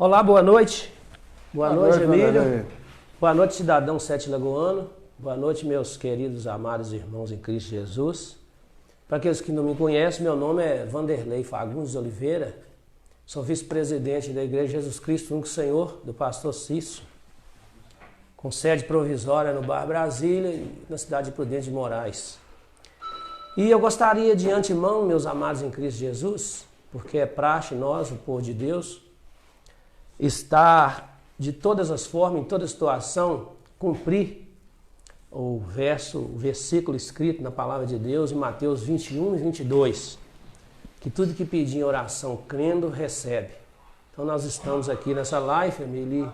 Olá, boa noite. Boa noite, Emílio. Vanderlei. Boa noite, cidadão Sete Lagoano. Boa noite, meus queridos, amados irmãos em Cristo Jesus. Para aqueles que não me conhecem, meu nome é Vanderlei Fagundes Oliveira. Sou vice-presidente da Igreja Jesus Cristo Único Senhor, do pastor Cício, com sede provisória no bairro Brasília e na cidade de Prudente de Moraes. E eu gostaria de antemão, meus amados em Cristo Jesus, porque é praxe nós, o povo de Deus, estar de todas as formas, em toda situação, cumprir o versículo escrito na palavra de Deus em Mateus 21 e 22, que tudo que pedir em oração crendo, recebe. Então nós estamos aqui nessa live, Emílio,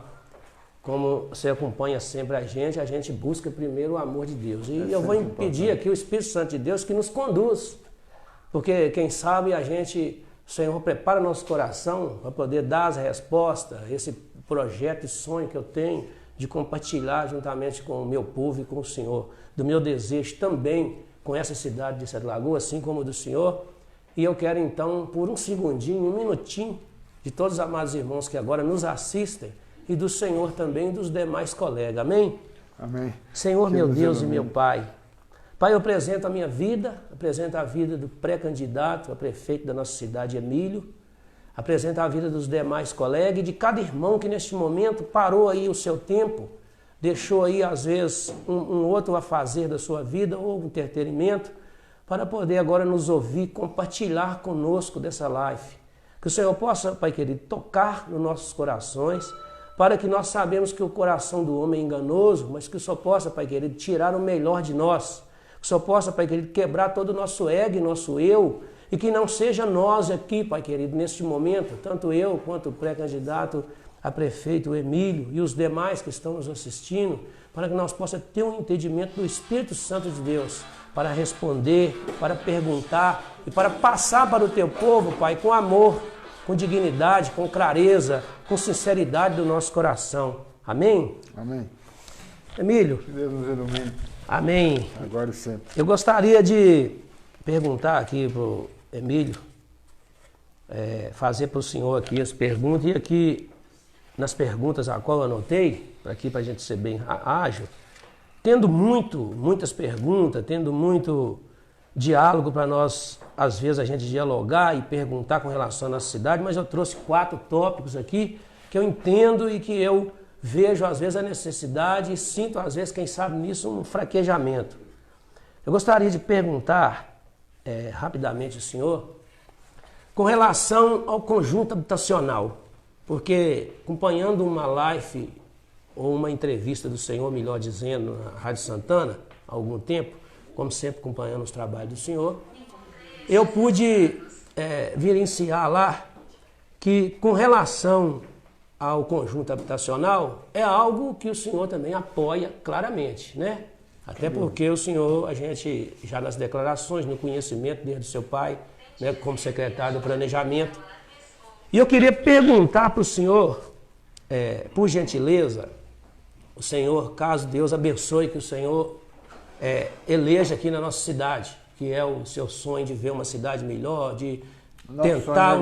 como você acompanha sempre a gente busca primeiro o amor de Deus. E eu vou pedir aqui o Espírito Santo de Deus que nos conduz, porque quem sabe o Senhor prepara nosso coração para poder dar as respostas, esse projeto e sonho que eu tenho de compartilhar juntamente com o meu povo e com o Senhor, do meu desejo também com essa cidade de Sete Lagoas, assim como o do Senhor. E eu quero então, por um segundinho, um minutinho, de todos os amados irmãos que agora nos assistem, e do Senhor também e dos demais colegas. Amém? Amém. Senhor, meu Deus e meu Pai. Pai, eu apresento a minha vida, apresento a vida do pré-candidato a prefeito da nossa cidade, Emílio, apresento a vida dos demais colegas e de cada irmão que neste momento parou aí o seu tempo, deixou aí às vezes um outro a fazer da sua vida ou um entretenimento, para poder agora nos ouvir, compartilhar conosco dessa live. Que o Senhor possa, Pai querido, tocar nos nossos corações, para que nós sabemos que o coração do homem é enganoso, mas que o Senhor possa, Pai querido, tirar o melhor de nós. Que o Senhor possa, Pai querido, quebrar todo o nosso ego e nosso eu, e que não seja nós aqui, Pai querido, neste momento, tanto eu quanto o pré-candidato a prefeito, o Emílio, e os demais que estão nos assistindo, para que nós possamos ter um entendimento do Espírito Santo de Deus, para responder, para perguntar e para passar para o teu povo, Pai, com amor, com dignidade, com clareza, com sinceridade do nosso coração. Amém? Amém. Emílio. Que Deus nos ilumine. Amém. Agora e sempre. Eu gostaria de perguntar aqui para o Emílio, fazer para o senhor aqui as perguntas, e aqui nas perguntas a qual eu anotei, para a gente ser bem ágil, tendo muitas perguntas, tendo muito diálogo para nós, às vezes, a gente dialogar e perguntar com relação à nossa cidade, mas eu trouxe 4 tópicos aqui que eu entendo e que eu vejo, às vezes, a necessidade e sinto, às vezes, quem sabe nisso, um fraquejamento. Eu gostaria de perguntar, rapidamente, ao senhor, com relação ao conjunto habitacional, porque acompanhando uma live ou uma entrevista do senhor, melhor dizendo, na Rádio Santana, há algum tempo, como sempre acompanhando os trabalhos do senhor, eu pude vivenciar lá que, com relação ao conjunto habitacional, é algo que o senhor também apoia claramente, né? Até porque o senhor, a gente, já nas declarações, no conhecimento desde o seu pai, né, como secretário do Planejamento, e eu queria perguntar para o senhor, por gentileza, o senhor, caso Deus abençoe, que o senhor eleja aqui na nossa cidade, que é o seu sonho de ver uma cidade melhor, de tentar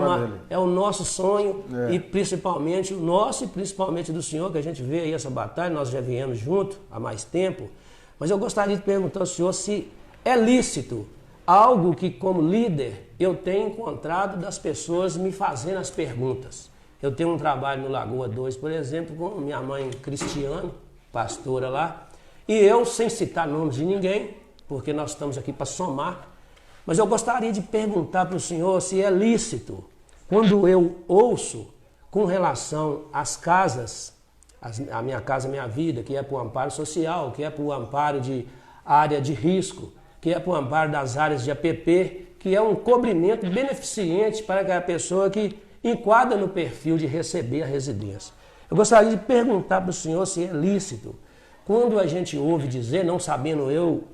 é o nosso sonho, e principalmente o nosso e principalmente do senhor, que a gente vê aí essa batalha, nós já viemos junto há mais tempo, mas eu gostaria de perguntar ao senhor se é lícito algo que, como líder, eu tenho encontrado das pessoas me fazendo as perguntas. Eu tenho um trabalho no Lagoa 2, por exemplo, com minha mãe Cristiane, pastora lá, e eu, sem citar nomes de ninguém, porque nós estamos aqui para somar, mas eu gostaria de perguntar para o senhor se é lícito, quando eu ouço com relação às casas, a Minha Casa Minha Vida, que é para o amparo social, que é para o amparo de área de risco, que é para o amparo das áreas de APP, que é um cobrimento beneficente para aquela pessoa que enquadra no perfil de receber a residência. Eu gostaria de perguntar para o senhor se é lícito, quando a gente ouve dizer, não sabendo eu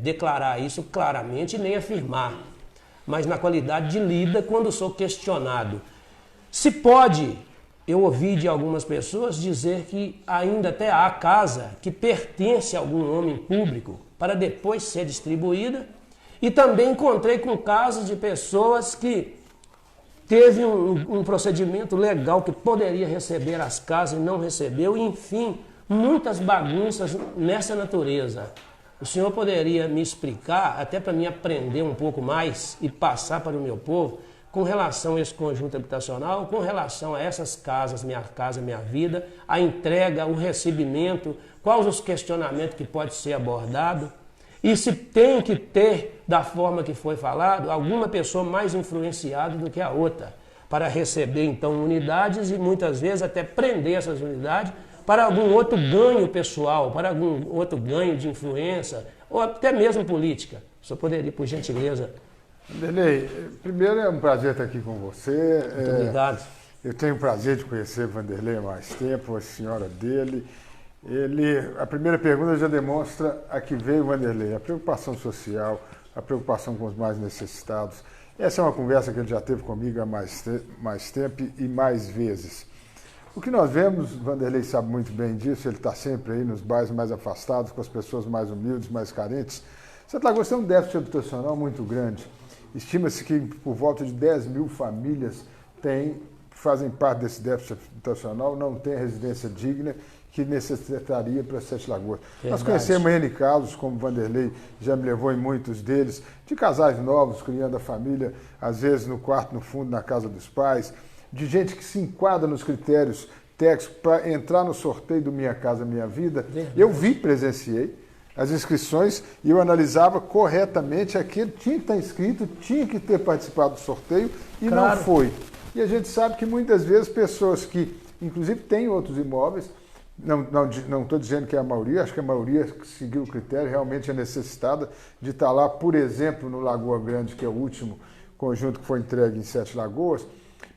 declarar isso claramente nem afirmar, mas na qualidade de líder, quando sou questionado, se pode, eu ouvi de algumas pessoas dizer que ainda até há casa que pertence a algum homem público para depois ser distribuída, e também encontrei com casos de pessoas que teve um procedimento legal que poderia receber as casas e não recebeu, enfim, muitas bagunças nessa natureza. O senhor poderia me explicar, até para mim aprender um pouco mais e passar para o meu povo, com relação a esse conjunto habitacional, com relação a essas casas, Minha Casa Minha Vida, a entrega, o recebimento, quais os questionamentos que pode ser abordado, e se tem que ter, da forma que foi falado, alguma pessoa mais influenciada do que a outra, para receber então unidades e muitas vezes até prender essas unidades para algum outro ganho pessoal, para algum outro ganho de influência, ou até mesmo política. O senhor poderia, por gentileza... Vanderlei, primeiro é um prazer estar aqui com você. Muito obrigado. Eu tenho o prazer de conhecer o Vanderlei há mais tempo, a senhora dele. A primeira pergunta já demonstra a que veio o Vanderlei, a preocupação social, a preocupação com os mais necessitados. Essa é uma conversa que ele já teve comigo há mais tempo e mais vezes. O que nós vemos, o Vanderlei sabe muito bem disso, ele está sempre aí nos bairros mais afastados, com as pessoas mais humildes, mais carentes. Santa Lagoas tem um déficit habitacional muito grande. Estima-se que por volta de 10 mil famílias fazem parte desse déficit habitacional, não tem residência digna que necessitaria para Sete Lagoas. Verdade. Nós conhecemos N casos, como o Vanderlei já me levou em muitos deles, de casais novos criando a família, às vezes no quarto, no fundo, na casa dos pais, de gente que se enquadra nos critérios técnicos para entrar no sorteio do Minha Casa Minha Vida. Verdade. Eu presenciei as inscrições e eu analisava corretamente aquele tinha que estar inscrito, tinha que ter participado do sorteio e claro. Não foi. E a gente sabe que muitas vezes pessoas que, inclusive, têm outros imóveis, não estou dizendo que é a maioria, acho que a maioria que seguiu o critério realmente é necessitada de estar lá, por exemplo, no Lagoa Grande, que é o último conjunto que foi entregue em Sete Lagoas,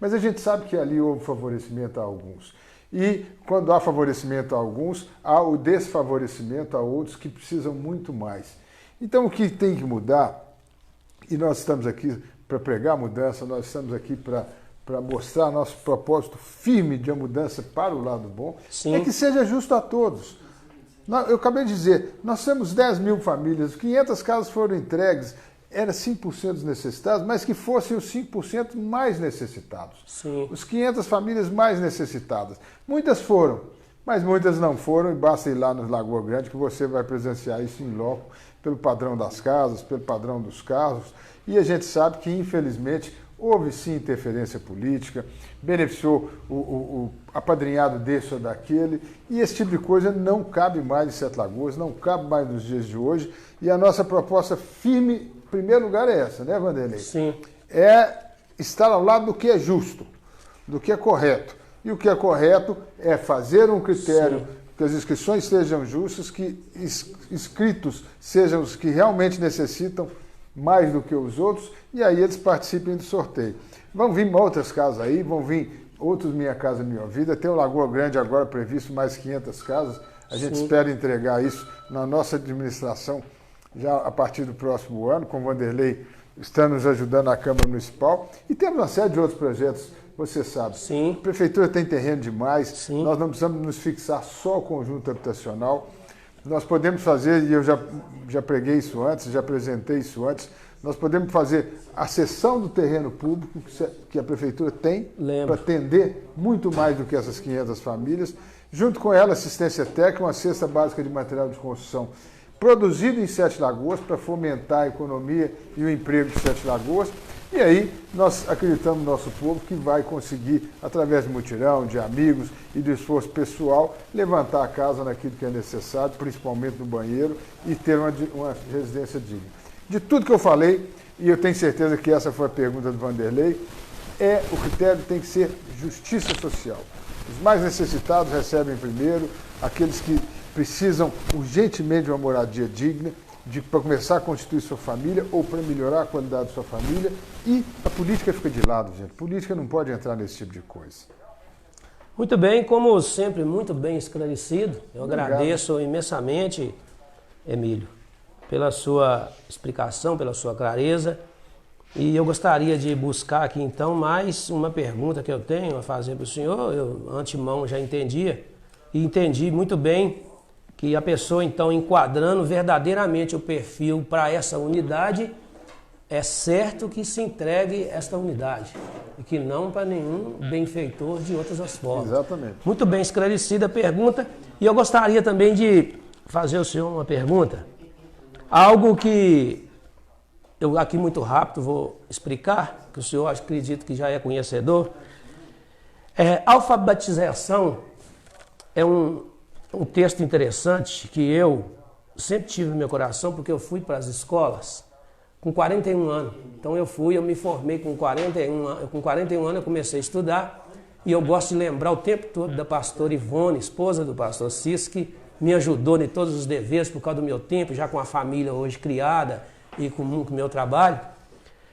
mas a gente sabe que ali houve favorecimento a alguns. E quando há favorecimento a alguns, há o desfavorecimento a outros que precisam muito mais. Então o que tem que mudar, e nós estamos aqui para pregar mudança, nós estamos aqui para mostrar nosso propósito firme de uma mudança para o lado bom, Sim. É que seja justo a todos. Eu acabei de dizer, nós temos 10 mil famílias, 500 casas foram entregues, era 5% dos necessitados, mas que fossem os 5% mais necessitados. Sim. Os 500 famílias mais necessitadas. Muitas foram, mas muitas não foram, e basta ir lá no Lagoa Grande que você vai presenciar isso em loco, pelo padrão das casas, pelo padrão dos carros, e a gente sabe que, infelizmente, houve sim interferência política, beneficiou o apadrinhado desse ou daquele, e esse tipo de coisa não cabe mais em Sete Lagoas, não cabe mais nos dias de hoje, e a nossa proposta firme, em primeiro lugar, é essa, né, Vanderlei? Sim. É estar ao lado do que é justo, do que é correto. E o que é correto é fazer um critério Sim. que as inscrições sejam justas, que inscritos sejam os que realmente necessitam mais do que os outros, e aí eles participem do sorteio. Vão vir outras casas aí, vão vir outros Minha Casa Minha Vida, tem o Lagoa Grande agora previsto mais 500 casas, a gente Sim. espera entregar isso na nossa administração já a partir do próximo ano, com o Vanderlei estando nos ajudando na Câmara Municipal, e temos uma série de outros projetos, você sabe. Sim. A Prefeitura tem terreno demais, Sim. nós não precisamos nos fixar só ao conjunto habitacional, nós podemos fazer, e eu já preguei isso antes, já apresentei isso antes, nós podemos fazer a cessão do terreno público que a Prefeitura tem para atender muito mais do que essas 500 famílias, junto com ela assistência técnica, uma cesta básica de material de construção produzido em Sete Lagoas para fomentar a economia e o emprego de Sete Lagoas. E aí nós acreditamos no nosso povo que vai conseguir, através de mutirão, de amigos e do esforço pessoal, levantar a casa naquilo que é necessário, principalmente no banheiro, e ter uma residência digna. De tudo que eu falei, e eu tenho certeza que essa foi a pergunta do Vanderlei, o critério tem que ser justiça social. Os mais necessitados recebem primeiro, aqueles que precisam urgentemente de uma moradia digna, para começar a constituir sua família ou para melhorar a qualidade de sua família, e a política fica de lado, gente. A política não pode entrar nesse tipo de coisa. Muito bem, como sempre, muito bem esclarecido. Eu agradeço imensamente, Emílio, pela sua explicação, pela sua clareza. E eu gostaria de buscar aqui, então, mais uma pergunta que eu tenho a fazer para o senhor. Eu, antemão, já entendia, e entendi muito bem que a pessoa, então, enquadrando verdadeiramente o perfil para essa unidade, é certo que se entregue esta unidade e que não para nenhum benfeitor de outras as formas. Exatamente. Muito bem esclarecida a pergunta. E eu gostaria também de fazer ao senhor uma pergunta. Algo que eu aqui muito rápido vou explicar, que o senhor acredito que já é conhecedor. Alfabetização é um texto interessante que eu sempre tive no meu coração, porque eu fui para as escolas com 41 anos. Então eu me formei com 41 anos. Com 41 anos eu comecei a estudar e eu gosto de lembrar o tempo todo da pastora Ivone, esposa do pastor Cis, que me ajudou em todos os deveres por causa do meu tempo, já com a família hoje criada e com o meu trabalho.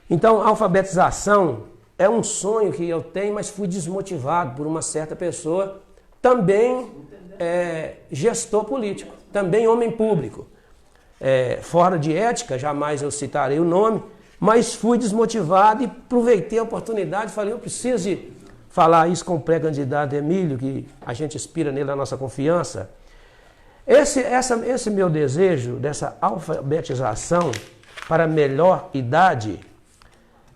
Então, a alfabetização é um sonho que eu tenho, mas fui desmotivado por uma certa pessoa, também gestor político, também homem público. Fora de ética, jamais eu citarei o nome, mas fui desmotivado e aproveitei a oportunidade, falei, eu preciso de falar isso com o pré-candidato Emílio, que a gente inspira nele a nossa confiança. Esse meu desejo dessa alfabetização para melhor idade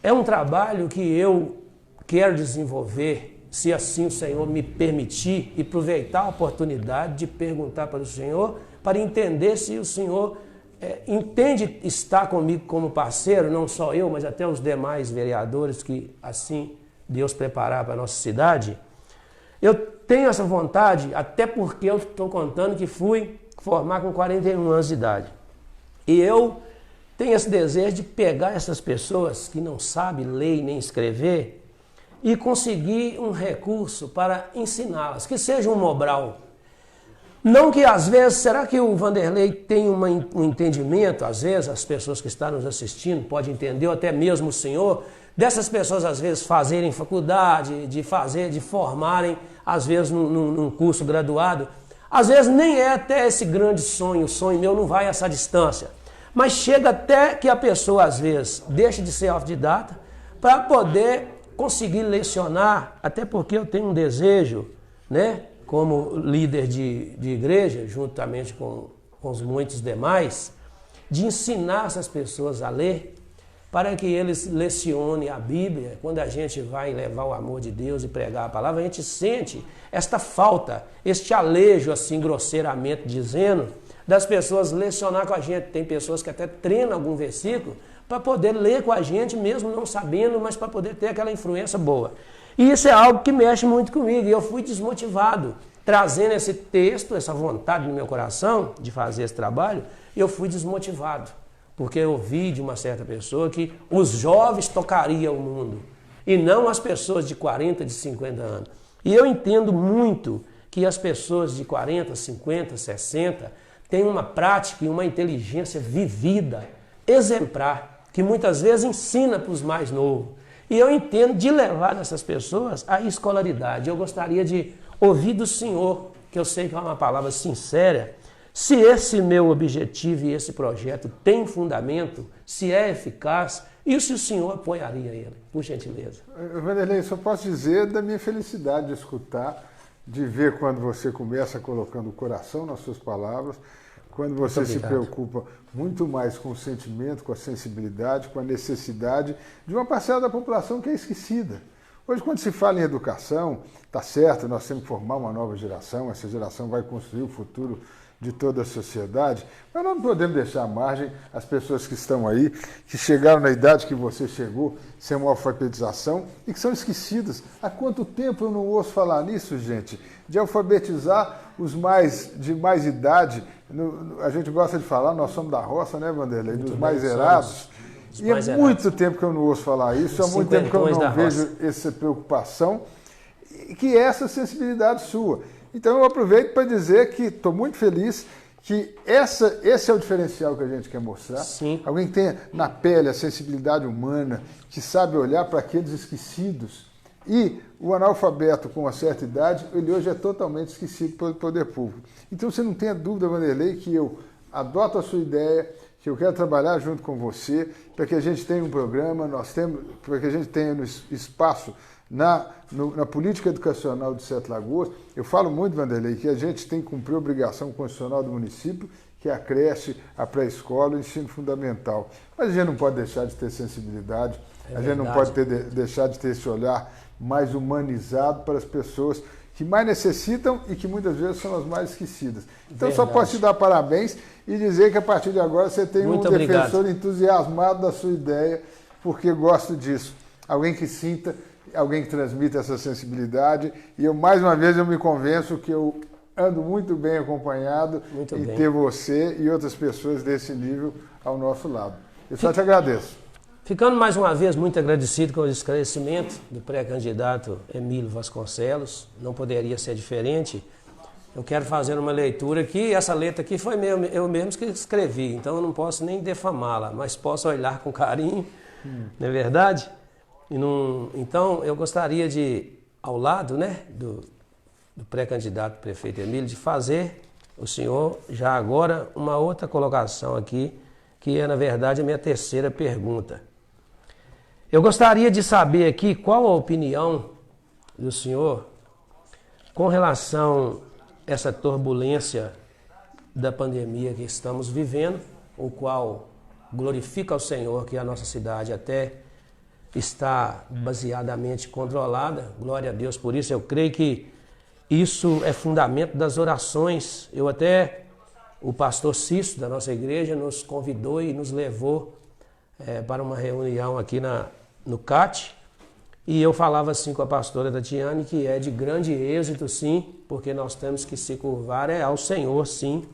é um trabalho que eu quero desenvolver, se assim o Senhor me permitir, e aproveitar a oportunidade de perguntar para o Senhor, para entender se o Senhor entende estar comigo como parceiro, não só eu, mas até os demais vereadores que assim Deus preparar para a nossa cidade. Eu tenho essa vontade, até porque eu estou contando que fui formar com 41 anos de idade. E eu tenho esse desejo de pegar essas pessoas que não sabem ler nem escrever e conseguir um recurso para ensiná-las, que seja um Mobral. Não que às vezes, será que o Vanderlei tem um entendimento, às vezes as pessoas que estão nos assistindo podem entender, ou até mesmo o senhor, dessas pessoas às vezes fazerem faculdade, de formarem, às vezes num curso graduado, às vezes nem é até esse grande sonho, o sonho meu não vai a essa distância, mas chega até que a pessoa às vezes deixe de ser autodidata para poder conseguir lecionar, até porque eu tenho um desejo, né, como líder de igreja, juntamente com os muitos demais, de ensinar essas pessoas a ler, para que eles lecionem a Bíblia. Quando a gente vai levar o amor de Deus e pregar a palavra, a gente sente esta falta, este alejo, assim, grosseiramente dizendo, das pessoas lecionar com a gente. Tem pessoas que até treinam algum versículo para poder ler com a gente, mesmo não sabendo, mas para poder ter aquela influência boa. E isso é algo que mexe muito comigo, e eu fui desmotivado. Trazendo esse texto, essa vontade no meu coração de fazer esse trabalho, eu fui desmotivado. Porque eu ouvi de uma certa pessoa que os jovens tocariam o mundo, e não as pessoas de 40, de 50 anos. E eu entendo muito que as pessoas de 40, 50, 60 têm uma prática e uma inteligência vivida, exemplar, que muitas vezes ensina para os mais novos. E eu entendo de levar essas pessoas à escolaridade. Eu gostaria de ouvir do senhor, que eu sei que é uma palavra sincera, se esse meu objetivo e esse projeto tem fundamento, se é eficaz, e se o senhor apoiaria ele, por gentileza. Vanderlei, só posso dizer da minha felicidade de escutar, de ver quando você começa colocando o coração nas suas palavras, quando você se preocupa muito mais com o sentimento, com a sensibilidade, com a necessidade de uma parcela da população que é esquecida. Hoje, quando se fala em educação, está certo, nós temos que formar uma nova geração, essa geração vai construir o futuro de toda a sociedade, mas nós não podemos deixar à margem as pessoas que estão aí, que chegaram na idade que você chegou, sem uma alfabetização e que são esquecidas. Há quanto tempo eu não ouço falar nisso, gente? De alfabetizar os de mais idade. A gente gosta de falar, nós somos da roça, né, Vanderlei? Dos mais zerados. E há muito tempo que eu não ouço falar isso, há muito tempo que eu não vejo essa preocupação, que é essa sensibilidade sua. Então eu aproveito para dizer que estou muito feliz que esse é o diferencial que a gente quer mostrar. Sim. Alguém que tenha na pele a sensibilidade humana, que sabe olhar para aqueles esquecidos. E o analfabeto com uma certa idade, ele hoje é totalmente esquecido pelo poder público. Então você não tenha dúvida, Vanderlei, que eu adoto a sua ideia, que eu quero trabalhar junto com você, para que a gente tenha um programa, para que a gente tenha espaço na política educacional de Sete Lagoas. Eu falo muito, Vanderlei, que a gente tem que cumprir a obrigação constitucional do município, que é a creche, a pré-escola, o ensino fundamental. Mas a gente não pode deixar de ter sensibilidade, a gente não pode deixar de ter esse olhar mais humanizado para as pessoas que mais necessitam e que muitas vezes são as mais esquecidas. Então, só posso te dar parabéns e dizer que a partir de agora você tem um defensor entusiasmado da sua ideia, porque gosto disso. Alguém que sinta, alguém que transmita essa sensibilidade. E eu, mais uma vez, eu me convenço que eu ando muito bem acompanhado em ter você e outras pessoas desse nível ao nosso lado. Eu só te agradeço. Ficando mais uma vez muito agradecido com o esclarecimento do pré-candidato Emílio Vasconcelos, não poderia ser diferente. Eu quero fazer uma leitura aqui, essa letra aqui foi eu mesmo que escrevi, então eu não posso nem defamá-la, mas posso olhar com carinho, não é verdade? Então eu gostaria de, ao lado, né, do pré-candidato prefeito Emílio, de fazer o senhor já agora uma outra colocação aqui, que é na verdade a minha terceira pergunta. Eu gostaria de saber aqui qual a opinião do senhor com relação a essa turbulência da pandemia que estamos vivendo, o qual glorifica ao Senhor que a nossa cidade até está baseadamente controlada. Glória a Deus por isso. Eu creio que isso é fundamento das orações. O pastor Cício da nossa igreja nos convidou e nos levou para uma reunião aqui no CAT, e eu falava assim com a pastora Tatiane que é de grande êxito, sim, porque nós temos que se curvar ao Senhor, sim.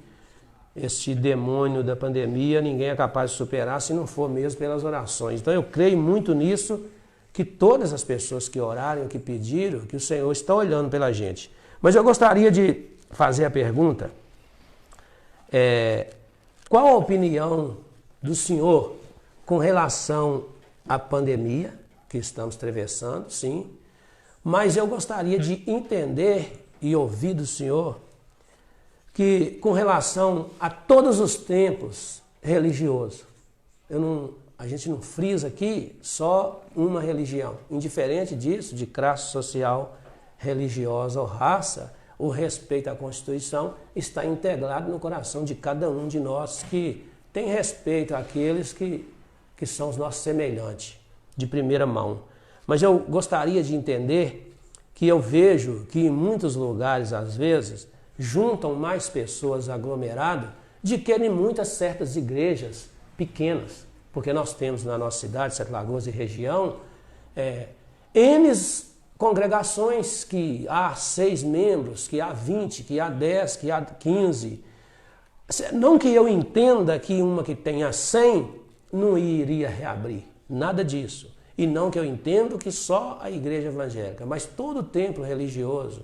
Este demônio da pandemia ninguém é capaz de superar se não for mesmo pelas orações. Então eu creio muito nisso, que todas as pessoas que oraram, que pediram, que o Senhor está olhando pela gente. Mas eu gostaria de fazer a pergunta, qual a opinião do senhor com relação à pandemia que estamos atravessando, sim, mas eu gostaria de entender e ouvir do senhor que com relação a todos os tempos religiosos, a gente não frisa aqui só uma religião, indiferente disso, de classe social, religiosa ou raça, o respeito à Constituição está integrado no coração de cada um de nós que tem respeito àqueles que são os nossos semelhantes, de primeira mão. Mas eu gostaria de entender que eu vejo que em muitos lugares, às vezes, juntam mais pessoas aglomeradas do que em muitas certas igrejas pequenas, porque nós temos na nossa cidade, Sete Lagoas e região, congregações que há 6 membros, que há 20, que há 10, que há 15. Não que eu entenda que uma que tenha 100 não iria reabrir, nada disso. E não que eu entendo que só a igreja evangélica, mas todo o templo religioso.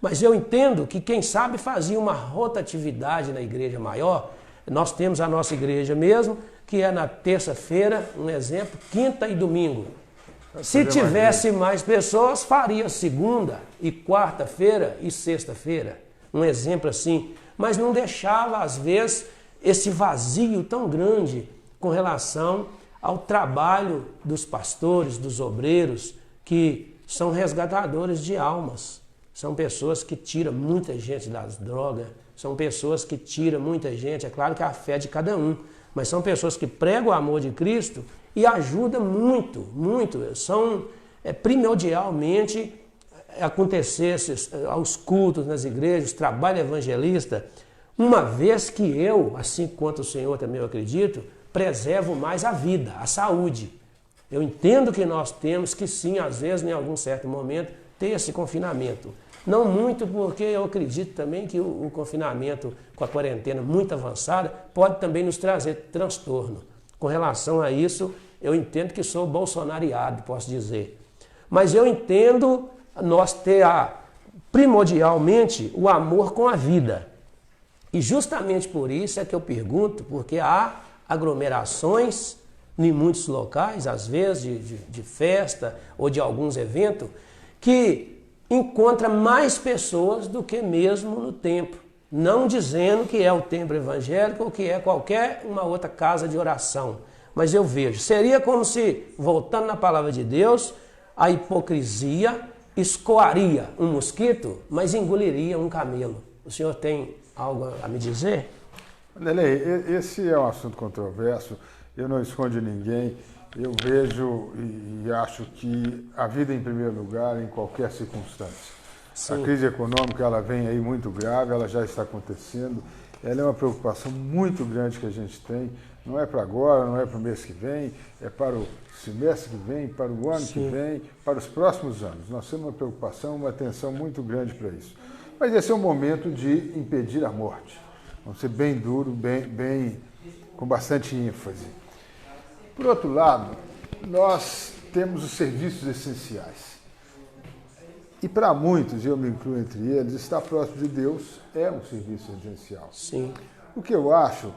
Mas eu entendo que quem sabe fazia uma rotatividade na igreja maior. Nós temos a nossa igreja mesmo, que é na terça-feira, um exemplo, quinta e domingo. Se tivesse mais pessoas, faria segunda e quarta-feira e sexta-feira. Um exemplo assim. Mas não deixava, às vezes, esse vazio tão grande com relação ao trabalho dos pastores, dos obreiros, que são resgatadores de almas. São pessoas que tiram muita gente das drogas, são pessoas que tiram muita gente, é claro que a fé é de cada um, mas são pessoas que pregam o amor de Cristo e ajudam muito, muito. São primordialmente acontecer aos cultos nas igrejas, trabalho evangelista, uma vez que eu, assim quanto o Senhor também eu acredito, preservo mais a vida, a saúde. Eu entendo que nós temos que sim, às vezes, em algum certo momento, ter esse confinamento. Não muito, porque eu acredito também que o confinamento com a quarentena muito avançada pode também nos trazer transtorno. Com relação a isso, eu entendo que sou bolsonariado, posso dizer. Mas eu entendo nós ter primordialmente o amor com a vida. E justamente por isso é que eu pergunto, porque há aglomerações em muitos locais, às vezes de festa ou de alguns eventos, que encontra mais pessoas do que mesmo no templo. Não dizendo que é o templo evangélico ou que é qualquer uma outra casa de oração. Mas eu vejo, seria como se, voltando na palavra de Deus, a hipocrisia escoaria um mosquito, mas engoliria um camelo. O senhor tem algo a me dizer? Vanderlei, esse é um assunto controverso, eu não escondo de ninguém, eu vejo e acho que a vida em primeiro lugar em qualquer circunstância. Sim. A crise econômica ela vem aí muito grave, ela já está acontecendo, ela é uma preocupação muito grande que a gente tem, não é para agora, não é para o mês que vem, é para o semestre que vem, para o ano que vem, para os próximos anos. Nós temos uma preocupação, uma atenção muito grande para isso. Mas esse é o momento de impedir a morte. Vamos ser bem duro, com bastante ênfase. Por outro lado, nós temos os serviços essenciais. E para muitos, e eu me incluo entre eles, estar próximo de Deus é um serviço essencial. Sim. O que eu acho,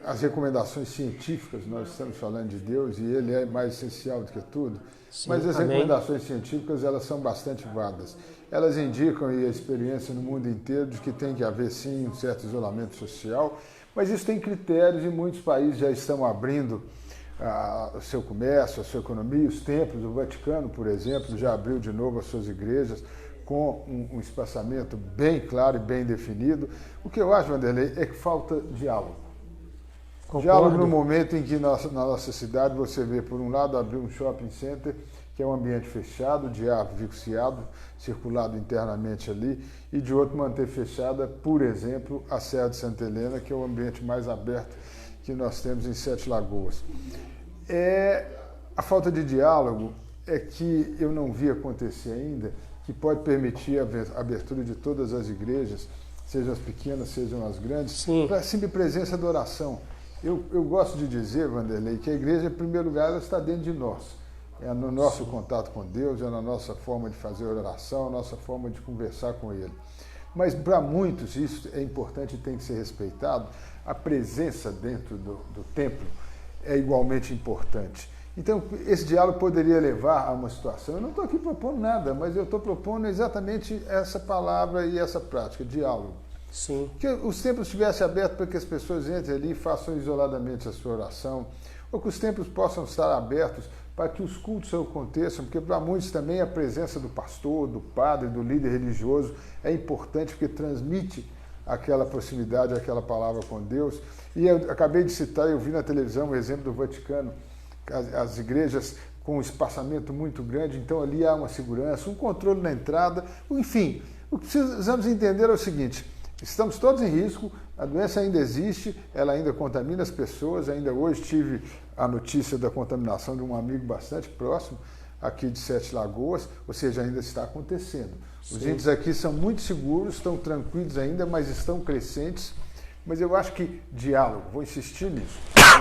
as recomendações científicas, nós estamos falando de Deus e Ele é mais essencial do que tudo, sim, mas as recomendações científicas elas são bastante vagas. Elas indicam, e a experiência no mundo inteiro, de que tem que haver sim um certo isolamento social, mas isso tem critérios e muitos países já estão abrindo o seu comércio, a sua economia, os templos. O Vaticano, por exemplo, já abriu de novo as suas igrejas com um espaçamento bem claro e bem definido. O que eu acho, Vanderlei, é que falta diálogo. Concordo. Diálogo no momento em que na nossa cidade você vê, por um lado, abrir um shopping center, que é um ambiente fechado, de ar viciado, circulado internamente ali, e de outro manter fechada, por exemplo, a Serra de Santa Helena, que é o ambiente mais aberto que nós temos em Sete Lagoas. A falta de diálogo é que eu não vi acontecer ainda, que pode permitir a abertura de todas as igrejas, sejam as pequenas, sejam as grandes, para a simples presença da oração. Eu gosto de dizer, Vanderlei, que a igreja, em primeiro lugar, ela está dentro de nós. É no nosso contato com Deus, é na nossa forma de fazer oração, a nossa forma de conversar com Ele. Mas para muitos isso é importante e tem que ser respeitado. A presença dentro do templo é igualmente importante. Então, esse diálogo poderia levar a uma situação, eu não estou aqui propondo nada, mas eu estou propondo exatamente essa palavra e essa prática, diálogo. Sim. Que os templos estivessem abertos para que as pessoas entrem ali e façam isoladamente a sua oração, ou que os templos possam estar abertos para que os cultos aconteçam, porque para muitos também a presença do pastor, do padre, do líder religioso é importante, porque transmite aquela proximidade, aquela palavra com Deus. E eu acabei de citar, eu vi na televisão o exemplo do Vaticano, as igrejas com um espaçamento muito grande, então ali há uma segurança, um controle na entrada, enfim. O que precisamos entender é o seguinte: estamos todos em risco, a doença ainda existe, ela ainda contamina as pessoas. Ainda hoje tive a notícia da contaminação de um amigo bastante próximo, aqui de Sete Lagoas, ou seja, ainda está acontecendo. Sim. Os índices aqui são muito seguros, estão tranquilos ainda, mas estão crescentes. Mas eu acho que diálogo, vou insistir nisso,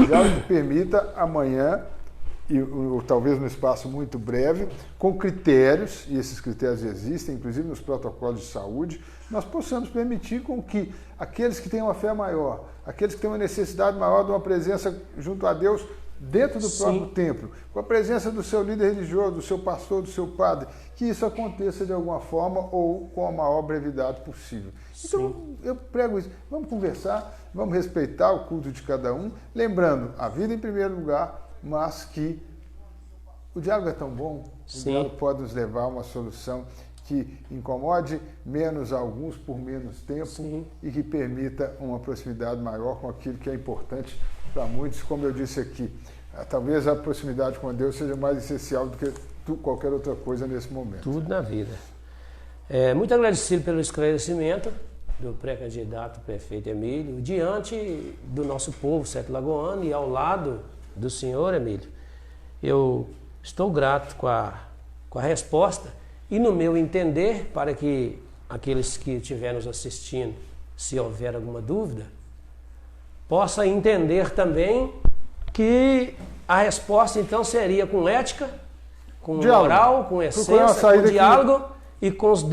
diálogo que permita amanhã, ou talvez num espaço muito breve, com critérios, e esses critérios existem, inclusive nos protocolos de saúde, nós possamos permitir com que aqueles que têm uma fé maior, aqueles que têm uma necessidade maior de uma presença junto a Deus, dentro do próprio templo, com a presença do seu líder religioso, do seu pastor, do seu padre, que isso aconteça de alguma forma ou com a maior brevidade possível. Então, eu prego isso. Vamos conversar, vamos respeitar o culto de cada um, lembrando a vida em primeiro lugar, mas que o diálogo é tão bom, o diálogo pode nos levar a uma solução que incomode menos alguns por menos tempo e que permita uma proximidade maior com aquilo que é importante para muitos. Como eu disse aqui, talvez a proximidade com Deus seja mais essencial do que qualquer outra coisa nesse momento. Tudo na vida. Muito agradecido pelo esclarecimento do pré-candidato prefeito Emílio, diante do nosso povo sete lagoano e ao lado do senhor Emílio. Eu estou grato com a resposta e, no meu entender, para que aqueles que estiverem nos assistindo, se houver alguma dúvida, possa entender também que a resposta então seria com ética, com moral, com essência, com diálogo e com os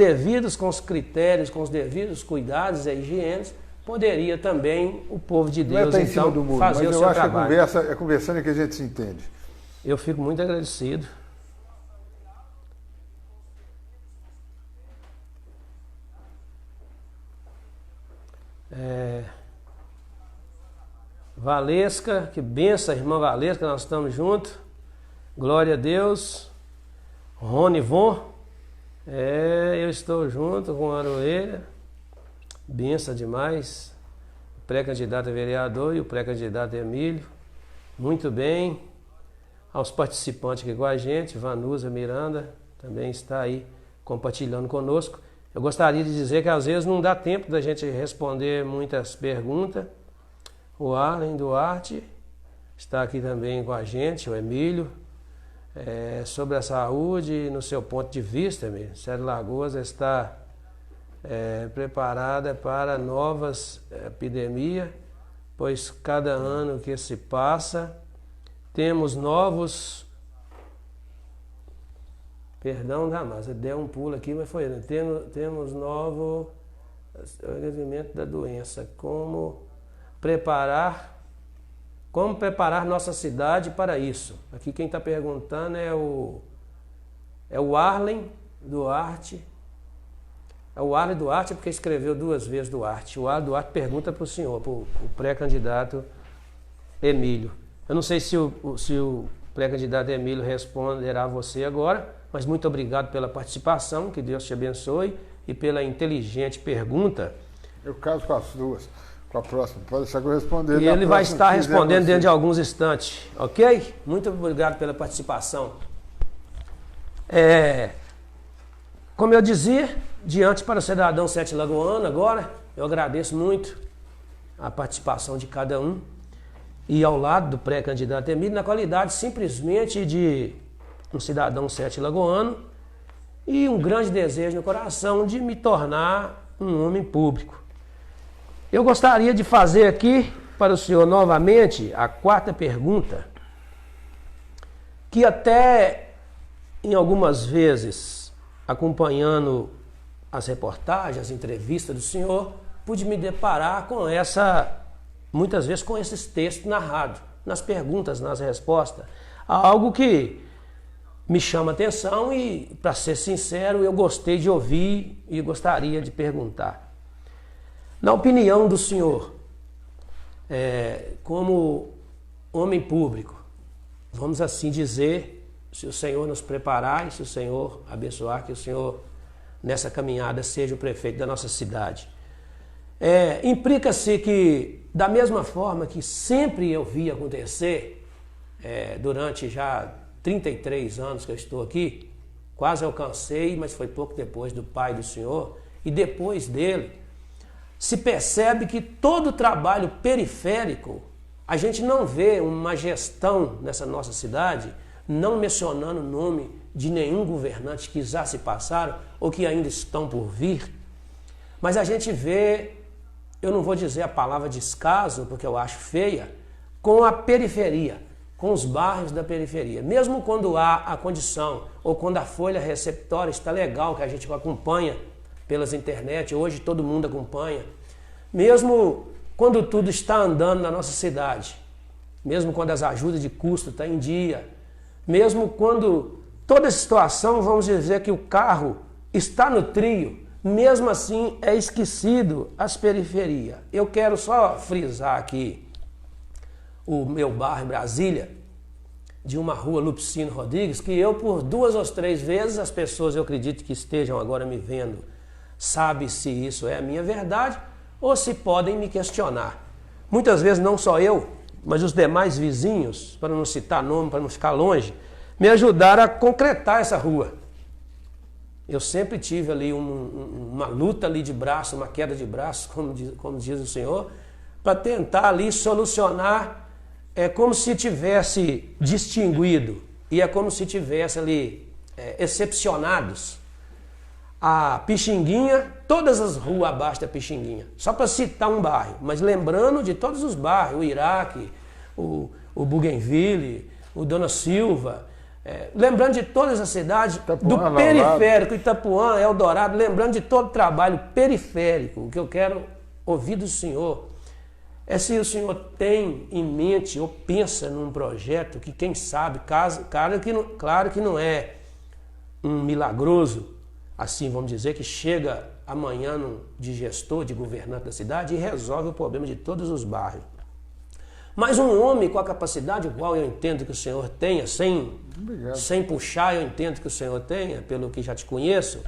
critérios, com os devidos cuidados e higienes, poderia também o povo de Deus então fazer o seu trabalho. Eu acho que é conversando que a gente se entende. Eu fico muito agradecido. Valesca, que benção, irmã Valesca, nós estamos juntos. Glória a Deus. Rony Von, eu estou junto com a Aroeira. Benção demais. pré-candidato a vereador e o pré-candidato Emílio. Muito bem. Aos participantes aqui com a gente, Vanusa Miranda também está aí compartilhando conosco. Eu gostaria de dizer que às vezes não dá tempo da gente responder muitas perguntas. O Arlen Duarte está aqui também com a gente, o Emílio. Sobre a saúde, no seu ponto de vista, Emílio, Sete Lagoas está preparada para novas epidemias, pois cada ano que se passa, temos novos... Perdão, Damas, deu um pulo aqui, mas foi... Temos novo organizamento da doença. Como preparar nossa cidade para isso? Aqui quem está perguntando é o Arlen Duarte. É o Arlen Duarte porque escreveu 2 vezes Duarte. O Arlen Duarte pergunta para o senhor, para o pré-candidato Emílio. Eu não sei se o pré-candidato Emílio responderá a você agora, mas muito obrigado pela participação, que Deus te abençoe, e pela inteligente pergunta. Eu caso com as duas. Com a próxima, pode deixar que eu responder. E ele vai estar respondendo dentro de alguns instantes, ok? Muito obrigado pela participação. Como eu dizia, diante para o cidadão Sete Lagoano agora, eu agradeço muito a participação de cada um e ao lado do pré-candidato Emílio, na qualidade simplesmente de um cidadão Sete Lagoano e um grande desejo no coração de me tornar um homem público. Eu gostaria de fazer aqui para o senhor novamente a 4ª pergunta, que até em algumas vezes, acompanhando as reportagens, as entrevistas do senhor, pude me deparar com muitas vezes com esses textos narrados, nas perguntas, nas respostas. Algo que me chama atenção e, para ser sincero, eu gostei de ouvir e gostaria de perguntar. Na opinião do senhor, como homem público, vamos assim dizer, se o senhor nos preparar e se o senhor abençoar, que o senhor nessa caminhada seja o prefeito da nossa cidade. Implica-se que, da mesma forma que sempre eu vi acontecer, durante já 33 anos que eu estou aqui, quase alcancei, mas foi pouco depois do pai do senhor, e depois dele, se percebe que todo o trabalho periférico, a gente não vê uma gestão nessa nossa cidade, não mencionando o nome de nenhum governante que já se passaram ou que ainda estão por vir, mas a gente vê, eu não vou dizer a palavra descaso, porque eu acho feia, com a periferia, com os bairros da periferia. Mesmo quando há a condição ou quando a folha receptória está legal, que a gente acompanha pelas internet, hoje todo mundo acompanha, mesmo quando tudo está andando na nossa cidade, mesmo quando as ajudas de custo estão em dia, mesmo quando toda a situação, vamos dizer que o carro está no trio, mesmo assim é esquecido as periferias. Eu quero só frisar aqui o meu bairro em Brasília, de uma rua Lupicino Rodrigues, que eu por 2 ou 3 vezes, as pessoas eu acredito que estejam agora me vendo, sabe se isso é a minha verdade ou se podem me questionar. Muitas vezes não só eu, mas os demais vizinhos, para não citar nome, para não ficar longe, me ajudaram a concretar essa rua. Eu sempre tive ali uma luta ali de braço, uma queda de braço, como diz o senhor, para tentar ali solucionar, como se tivesse distinguido e é como se tivesse ali excepcionados a Pixinguinha, todas as ruas abaixo da Pixinguinha, só para citar um bairro, mas lembrando de todos os bairros, o Iraque, o Bougainville, o Dona Silva, lembrando de todas as cidades Itapuã, do periférico, Itapuã, Eldorado, lembrando de todo o trabalho periférico. O que eu quero ouvir do senhor é se o senhor tem em mente ou pensa num projeto que, quem sabe, claro que não é um milagroso, assim vamos dizer, que chega amanhã de gestor, de governante da cidade e resolve o problema de todos os bairros. Mas um homem com a capacidade igual eu entendo que o senhor tenha, sem puxar, eu entendo que o senhor tenha, pelo que já te conheço,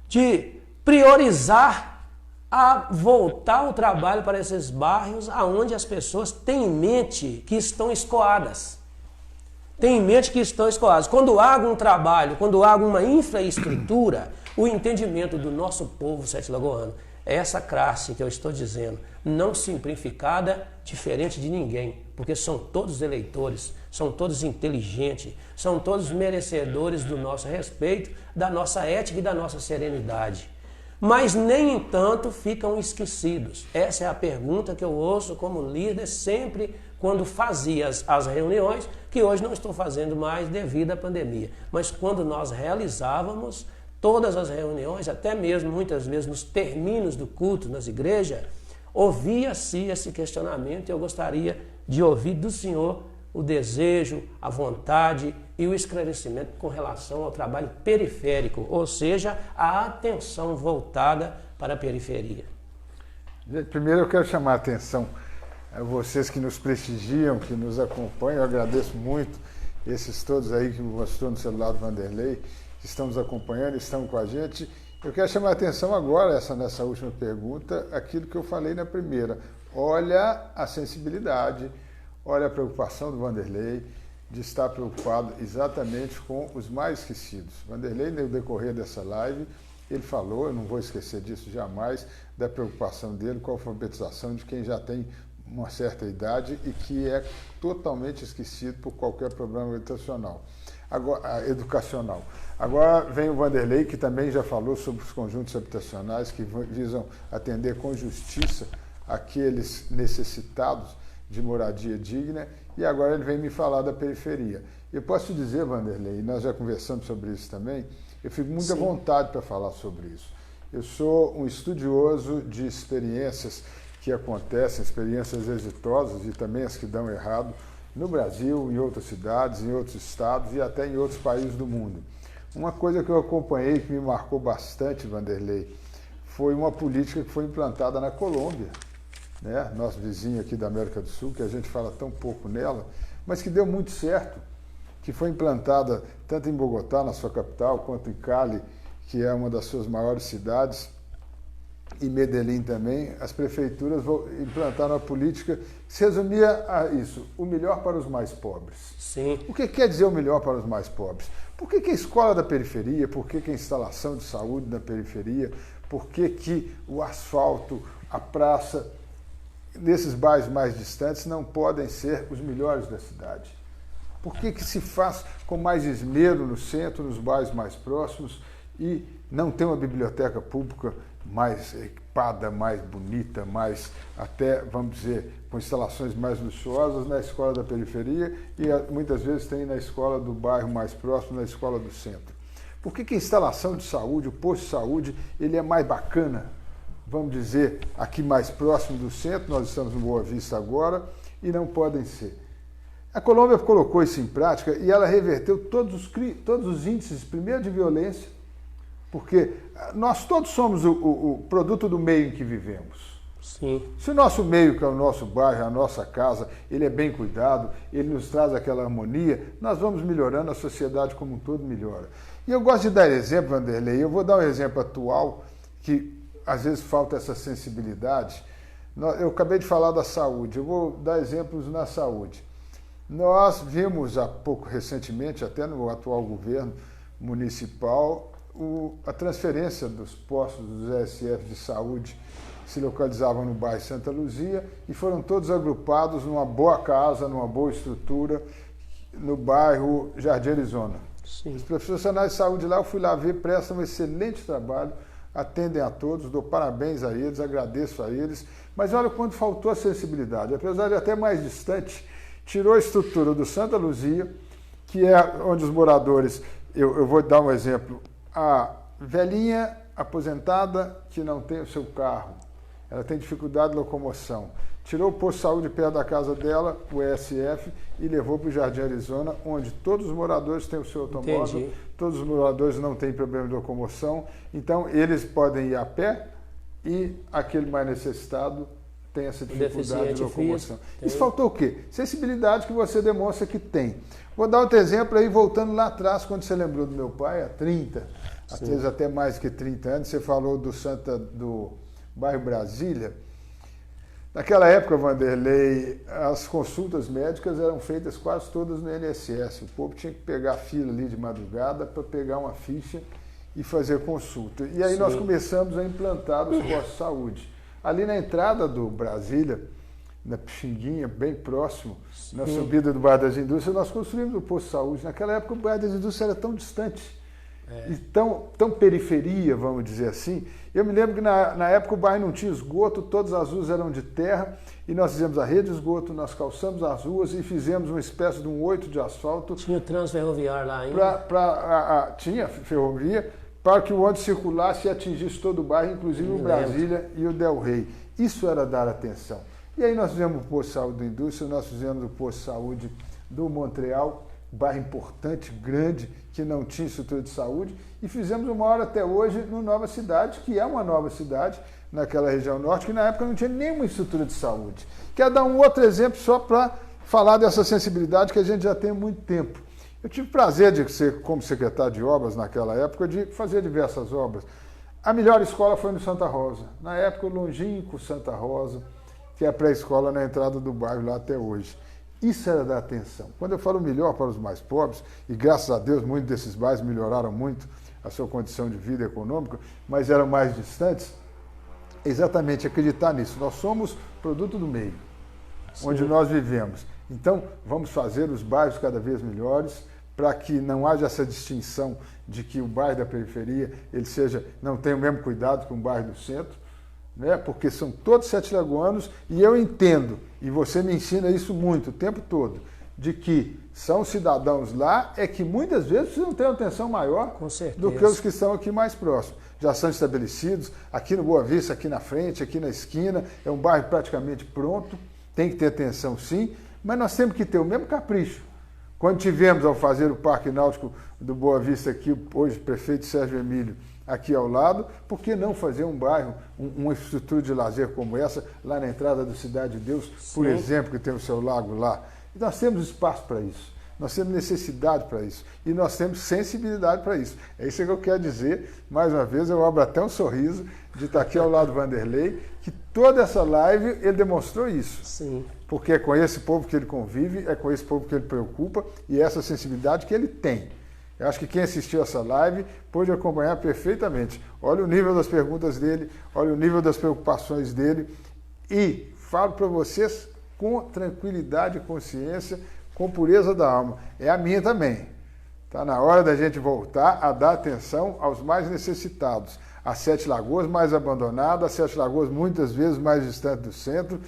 de priorizar a voltar o trabalho para esses bairros aonde as pessoas têm em mente que estão escoadas. Têm em mente que estão escoadas. Quando há um trabalho, quando há uma infraestrutura, o entendimento do nosso povo sete-lagoano é essa classe que eu estou dizendo, não simplificada, diferente de ninguém, porque são todos eleitores, são todos inteligentes, são todos merecedores do nosso respeito, da nossa ética e da nossa serenidade. Mas nem entanto ficam esquecidos. Essa é a pergunta que eu ouço como líder sempre quando fazia as reuniões, que hoje não estou fazendo mais devido à pandemia. Mas quando nós realizávamos todas as reuniões, até mesmo muitas vezes nos termínios do culto nas igrejas, ouvia-se esse questionamento e eu gostaria de ouvir do senhor o desejo, a vontade e o esclarecimento com relação ao trabalho periférico, ou seja, a atenção voltada para a periferia. Primeiro eu quero chamar a atenção a vocês que nos prestigiam, que nos acompanham. Eu agradeço muito esses todos aí que mostrou no celular do Vanderlei, que estão nos acompanhando, estão com a gente. Eu quero chamar a atenção agora, nessa última pergunta, aquilo que eu falei na primeira. Olha a sensibilidade, olha a preocupação do Vanderlei de estar preocupado exatamente com os mais esquecidos. Vanderlei, no decorrer dessa live, ele falou, eu não vou esquecer disso jamais, da preocupação dele com a alfabetização de quem já tem uma certa idade e que é totalmente esquecido por qualquer problema educacional. Agora vem o Vanderlei, que também já falou sobre os conjuntos habitacionais que visam atender com justiça aqueles necessitados de moradia digna, e agora ele vem me falar da periferia. Eu posso te dizer, Vanderlei, e nós já conversamos sobre isso também, eu fico muito à vontade para falar sobre isso. Eu sou um estudioso de experiências que acontecem, experiências exitosas e também as que dão errado no Brasil, em outras cidades, em outros estados e até em outros países do mundo. Uma coisa que eu acompanhei que me marcou bastante, Vanderlei, foi uma política que foi implantada na Colômbia, né? Nosso vizinho aqui da América do Sul, que a gente fala tão pouco nela, mas que deu muito certo, que foi implantada tanto em Bogotá, na sua capital, quanto em Cali, que é uma das suas maiores cidades, e Medellín também. As prefeituras implantaram a política que se resumia a isso, o melhor para os mais pobres. Sim. O que quer dizer o melhor para os mais pobres? Por que a escola da periferia, por que a instalação de saúde da periferia, por que o asfalto, a praça, nesses bairros mais distantes não podem ser os melhores da cidade? Por que se faz com mais esmero no centro, nos bairros mais próximos, e não tem uma biblioteca pública mais equipada, mais bonita, mais até, vamos dizer, com instalações mais luxuosas na escola da periferia e muitas vezes tem na escola do bairro mais próximo, na escola do centro? Por que a instalação de saúde, o posto de saúde, ele é mais bacana, vamos dizer, aqui mais próximo do centro, nós estamos em Boa Vista agora, e não podem ser? A Colômbia colocou isso em prática e ela reverteu todos os índices, primeiro de violência, porque nós todos somos o produto do meio em que vivemos. Sim. Se o nosso meio, que é o nosso bairro, a nossa casa, ele é bem cuidado, ele nos traz aquela harmonia, nós vamos melhorando, a sociedade como um todo melhora. E eu gosto de dar exemplo, Vanderlei, eu vou dar um exemplo atual, que às vezes falta essa sensibilidade. Eu acabei de falar da saúde, eu vou dar exemplos na saúde. Nós vimos há pouco recentemente, até no atual governo municipal, a transferência dos postos dos ESF de saúde que se localizavam no bairro Santa Luzia e foram todos agrupados numa boa casa, numa boa estrutura, no bairro Jardim Arizona. Sim. Os profissionais de saúde lá, eu fui lá ver, prestam um excelente trabalho, atendem a todos, dou parabéns a eles, agradeço a eles, mas olha quanto faltou a sensibilidade, apesar de até mais distante, tirou a estrutura do Santa Luzia, que é onde os moradores, eu vou dar um exemplo, a velhinha aposentada que não tem o seu carro, ela tem dificuldade de locomoção, tirou o posto de saúde perto da casa dela, o ESF, e levou para o Jardim Arizona, onde todos os moradores têm o seu automóvel, Entendi. Todos os moradores não têm problema de locomoção, então eles podem ir a pé e aquele mais necessitado tem essa dificuldade de locomoção. Isso faltou o quê? Sensibilidade que você demonstra que tem. Vou dar outro exemplo aí, voltando lá atrás, quando você lembrou do meu pai, há 30, às vezes até mais que 30 anos, você falou do bairro Brasília. Naquela época, Vanderlei, as consultas médicas eram feitas quase todas no INSS. O povo tinha que pegar a fila ali de madrugada para pegar uma ficha e fazer consulta. E aí nós começamos a implantar os postos de saúde. Ali na entrada do Brasília, na Pixinguinha, bem próximo, na subida do bairro das Indústrias, nós construímos o posto de saúde. Naquela época o bairro das Indústrias era tão distante, e tão periferia, vamos dizer assim. Eu me lembro que na época o bairro não tinha esgoto, todas as ruas eram de terra, e nós fizemos a rede de esgoto, nós calçamos as ruas e fizemos uma espécie de um 8 de asfalto. Tinha transferroviário lá ainda? Tinha ferrovia, para que o ônibus circulasse e atingisse todo o bairro, inclusive o Brasília e o Del Rey. Isso era dar atenção. E aí nós fizemos o posto de saúde da Indústria, nós fizemos o posto de saúde do Montreal, bairro importante, grande, que não tinha estrutura de saúde, e fizemos o maior até hoje no Nova Cidade, que é uma nova cidade naquela região norte, que na época não tinha nenhuma estrutura de saúde. Quero dar um outro exemplo só para falar dessa sensibilidade que a gente já tem há muito tempo. Eu tive o prazer de ser, como secretário de obras naquela época, de fazer diversas obras. A melhor escola foi no Santa Rosa. Na época, o longínquo Santa Rosa, que é a pré-escola na entrada do bairro lá até hoje. Isso era dar atenção. Quando eu falo melhor para os mais pobres, e graças a Deus muitos desses bairros melhoraram muito a sua condição de vida econômica, mas eram mais distantes, exatamente acreditar nisso. Nós somos produto do meio, onde nós vivemos. Então, vamos fazer os bairros cada vez melhores, para que não haja essa distinção de que o bairro da periferia não tenha o mesmo cuidado que um bairro do centro, né? Porque são todos sete-lagoanos, e eu entendo, e você me ensina isso muito, o tempo todo, de que são cidadãos lá, que muitas vezes precisam ter uma atenção maior do que os que estão aqui mais próximos. Já são estabelecidos, aqui no Boa Vista, aqui na frente, aqui na esquina, é um bairro praticamente pronto, tem que ter atenção sim, mas nós temos que ter o mesmo capricho. Quando tivemos ao fazer o Parque Náutico do Boa Vista aqui, hoje o prefeito Sérgio Emílio, aqui ao lado, por que não fazer um bairro, uma estrutura de lazer como essa, lá na entrada da Cidade de Deus, por exemplo, que tem o seu lago lá? E nós temos espaço para isso, nós temos necessidade para isso, e nós temos sensibilidade para isso. É isso que eu quero dizer, mais uma vez, eu abro até um sorriso de estar aqui ao lado do Vanderlei, que toda essa live ele demonstrou isso. Sim. Porque é com esse povo que ele convive, é com esse povo que ele preocupa, e é essa sensibilidade que ele tem. Eu acho que quem assistiu essa live pôde acompanhar perfeitamente. Olha o nível das perguntas dele, olha o nível das preocupações dele, e falo para vocês com tranquilidade e consciência, com pureza da alma. É a minha também. Está na hora da gente voltar a dar atenção aos mais necessitados. As Sete Lagoas mais abandonadas, as Sete Lagoas muitas vezes mais distantes do centro.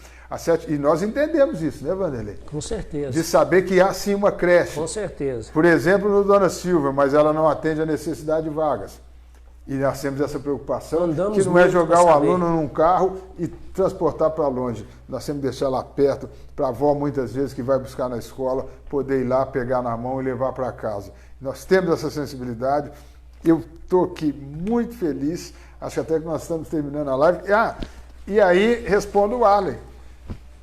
E nós entendemos isso, né, Vanderlei? Com certeza. De saber que há sim uma creche. Com certeza. Por exemplo, no Dona Silva, mas ela não atende a necessidade de vagas. E nós temos essa preocupação, que não é jogar o aluno num carro e transportar para longe. Nós temos que deixar lá perto, para a avó muitas vezes que vai buscar na escola, poder ir lá, pegar na mão e levar para casa. Nós temos essa sensibilidade. Eu estou aqui muito feliz, acho que até que nós estamos terminando a live. E aí respondo o Arlen,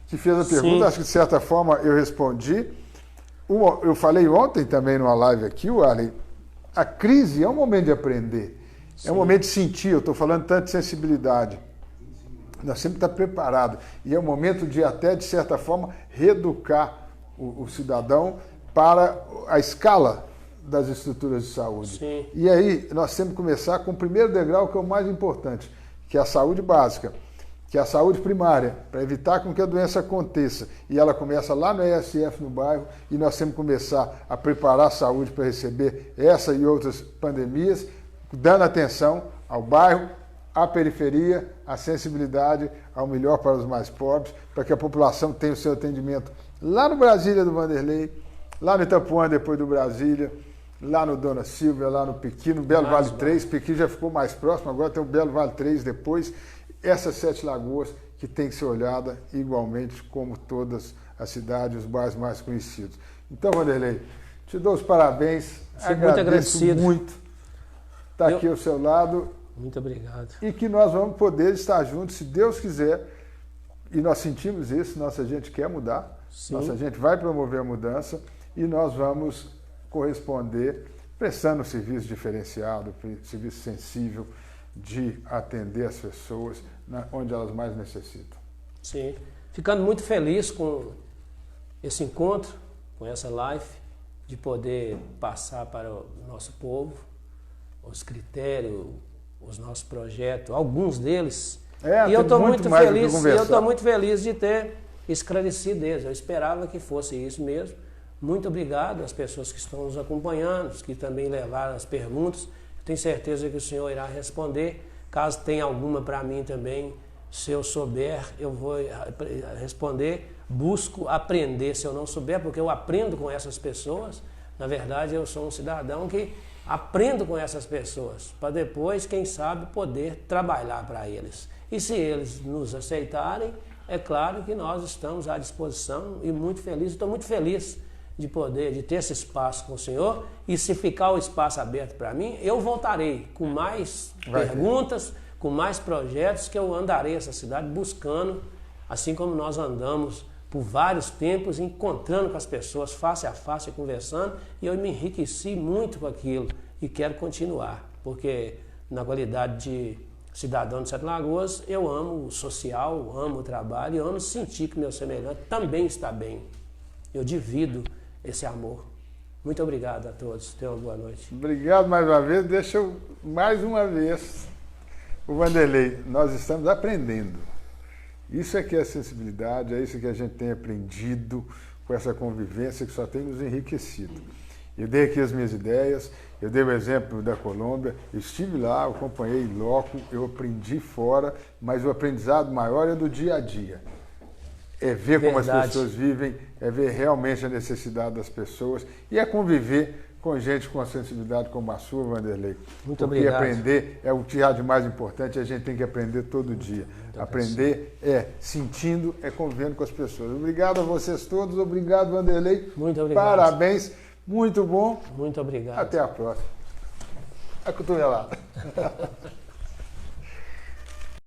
que fez a pergunta, acho que de certa forma eu respondi. Eu falei ontem também numa live aqui, o Arlen, a crise é um momento de aprender, é um momento de sentir, eu estou falando tanto de sensibilidade. Nós temos que estar preparados, e é um momento de até, de certa forma, reeducar o cidadão para a escala das estruturas de saúde. Sim. E aí nós temos que começar com o primeiro degrau, que é o mais importante, que é a saúde básica, que é a saúde primária, para evitar com que a doença aconteça. E ela começa lá no ESF, no bairro, e nós temos que começar a preparar a saúde para receber essa e outras pandemias, dando atenção ao bairro, à periferia, à sensibilidade, ao melhor para os mais pobres, para que a população tenha o seu atendimento lá no Brasília do Vanderlei, lá no Itapuã, depois do Brasília, lá no Dona Silvia, lá no Pequi, no Belo Vale 3, Pequi já ficou mais próximo, agora tem o Belo Vale 3 depois. Essas Sete Lagoas que tem que ser olhada igualmente como todas as cidades, os bairros mais conhecidos. Então, Vanderlei, te dou os parabéns, agradeço muito estar aqui ao seu lado. Muito obrigado. E que nós vamos poder estar juntos, se Deus quiser, e nós sentimos isso, nossa gente quer mudar, nossa gente vai promover a mudança, e nós vamos corresponder prestando um serviço diferenciado, serviço sensível, de atender as pessoas onde elas mais necessitam. Sim, ficando muito feliz com esse encontro, com essa live, de poder passar para o nosso povo os critérios, os nossos projetos, alguns deles. E eu estou muito feliz de ter esclarecido eles. Eu esperava que fosse isso mesmo. Muito obrigado às pessoas que estão nos acompanhando, que também levaram as perguntas. Tenho certeza que o senhor irá responder. Caso tenha alguma para mim também, se eu souber, eu vou responder. Busco aprender se eu não souber, porque eu aprendo com essas pessoas. Na verdade, eu sou um cidadão que aprendo com essas pessoas, para depois, quem sabe, poder trabalhar para eles. E se eles nos aceitarem, é claro que nós estamos à disposição e muito felizes. Estou muito feliz de ter esse espaço com o senhor, e se ficar o espaço aberto para mim, eu voltarei com mais perguntas, com mais projetos, que eu andarei essa cidade buscando, assim como nós andamos por vários tempos, encontrando com as pessoas face a face, conversando, e eu me enriqueci muito com aquilo e quero continuar, porque na qualidade de cidadão de Sete Lagoas, eu amo o social, amo o trabalho e amo sentir que meu semelhante também está bem. Eu divido esse amor. Muito obrigado a todos. Tenham uma boa noite. Obrigado mais uma vez. Deixa eu, mais uma vez, o Vanderlei, nós estamos aprendendo. Isso é que é sensibilidade, é isso que a gente tem aprendido com essa convivência que só tem nos enriquecido. Eu dei aqui as minhas ideias, eu dei o exemplo da Colômbia, eu estive lá, eu acompanhei em loco, eu aprendi fora, mas o aprendizado maior é do dia a dia. É ver como as pessoas vivem, é ver realmente a necessidade das pessoas e é conviver com gente com a sensibilidade como a sua, Vanderlei. Muito obrigado. Porque aprender é o que há de mais importante, a gente tem que aprender todo dia. Aprender é sentindo, é convivendo com as pessoas. Obrigado a vocês todos, obrigado, Vanderlei. Muito obrigado. Parabéns, muito bom. Muito obrigado. Até a próxima. A cotovelada.